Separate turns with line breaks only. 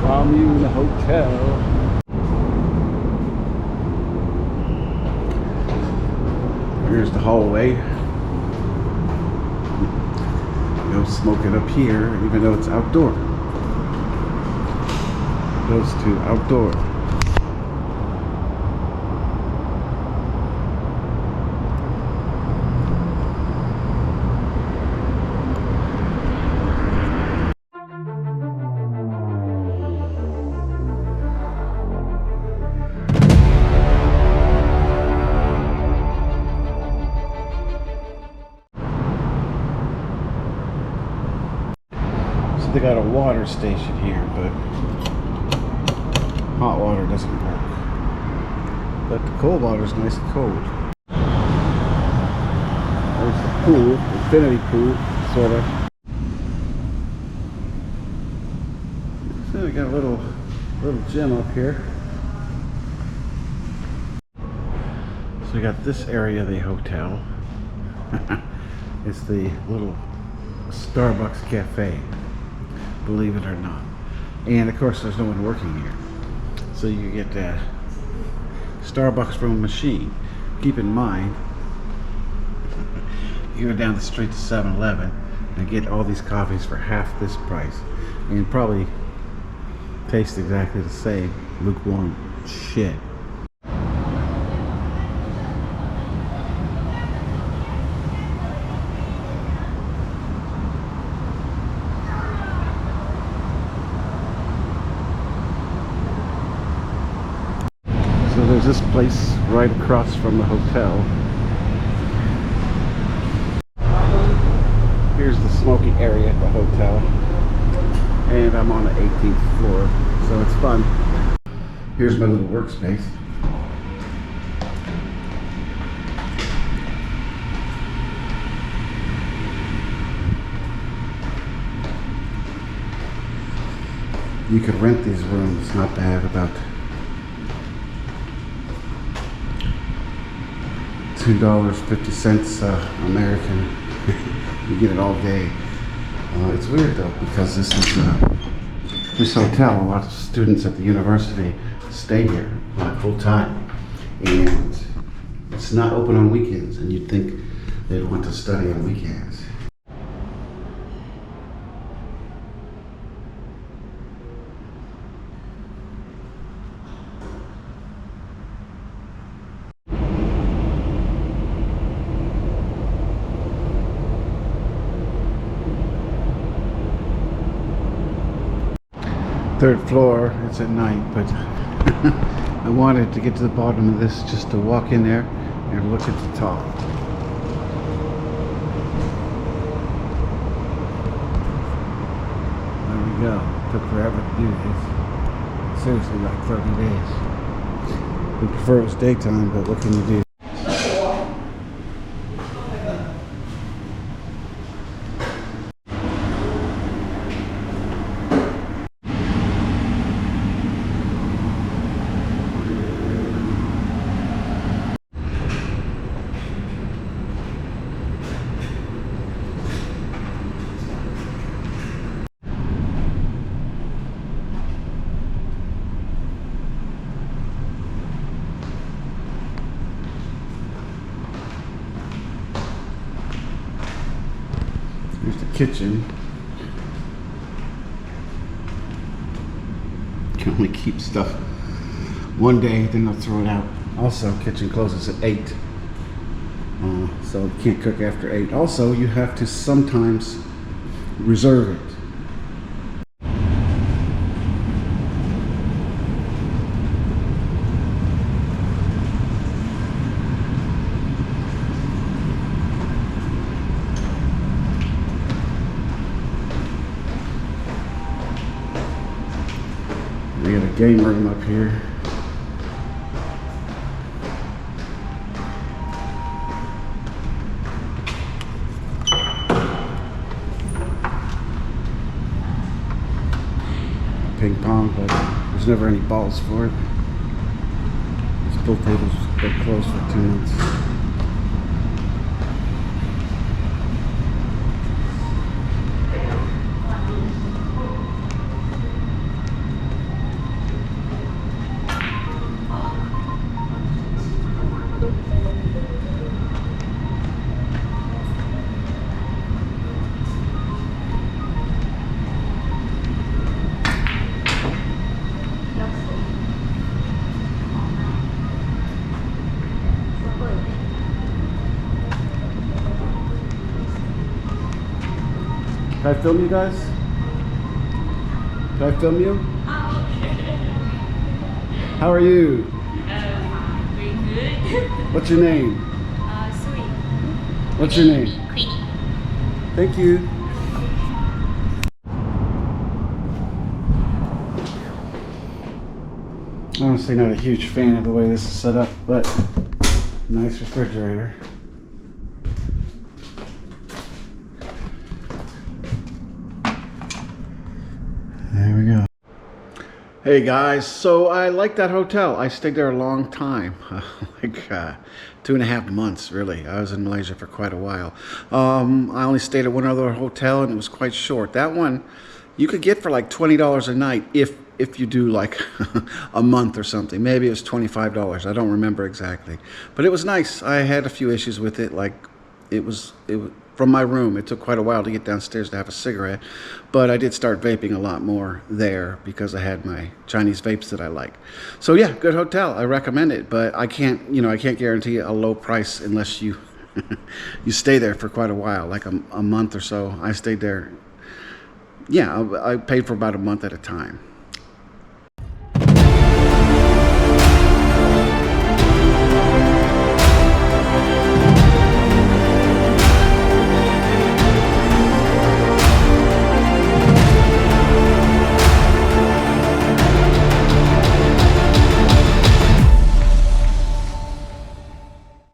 Komune Hotel. Here's the hallway. No smoking up here, even though it's outdoor. Goes to outdoor. They got a water station here, but hot water doesn't work. But the cold water is nice and cold. There's the pool, infinity pool, sort of. So we got a little gym up here. So we got this area of the hotel. It's the little Starbucks cafe. Believe it or not. And of course there's no one working here, so you get Starbucks from a machine. Keep in mind, you go down the street to 7-Eleven and get all these coffees for half this price and probably taste exactly the same lukewarm shit. So there's this place right across from the hotel. Here's the smoking area at the hotel. And I'm on the 18th floor, so it's fun. Here's my little workspace. You could rent these rooms, not bad, about $2.50 American. You get it all day. It's weird though, because this hotel, a lot of students at the university stay here full time, and it's not open on weekends, and you'd think they'd want to study on weekends. Third floor, it's at night, but I wanted to get to the bottom of this just to walk in there and look at the top. There we go. Took forever to do this. Seriously, like 30 days. We prefer it was daytime, but what can you do? Here's the kitchen. You can only keep stuff one day, then they'll throw it out. Also, kitchen closes at 8. So you can't cook after 8. Also, you have to sometimes reserve it. We got a game room up here. Ping pong, but there's never any balls for it. These pool tables been closed for 2 months. film you guys? Can I film you? How are you?
Doing good.
What's your name?
Sweet.
What's your name?
Queenie.
Thank you. Honestly, not a huge fan of the way this is set up, but nice refrigerator. There we go. Hey guys, so I like that hotel. I stayed there a long time, like 2.5 months really. I was in Malaysia for quite a while. I only stayed at one other hotel and it was quite short. That one you could get for like $20 a night if you do like a month or something. Maybe it was $25. I don't remember exactly, but it was nice. I had a few issues with it, like it was from my room. It took quite a while to get downstairs to have a cigarette, but I did start vaping a lot more there because I had my Chinese vapes that I like. So yeah, good hotel. I recommend it, but I can't guarantee a low price unless you you stay there for quite a while, like a month or so. I stayed there. Yeah, I paid for about a month at a time.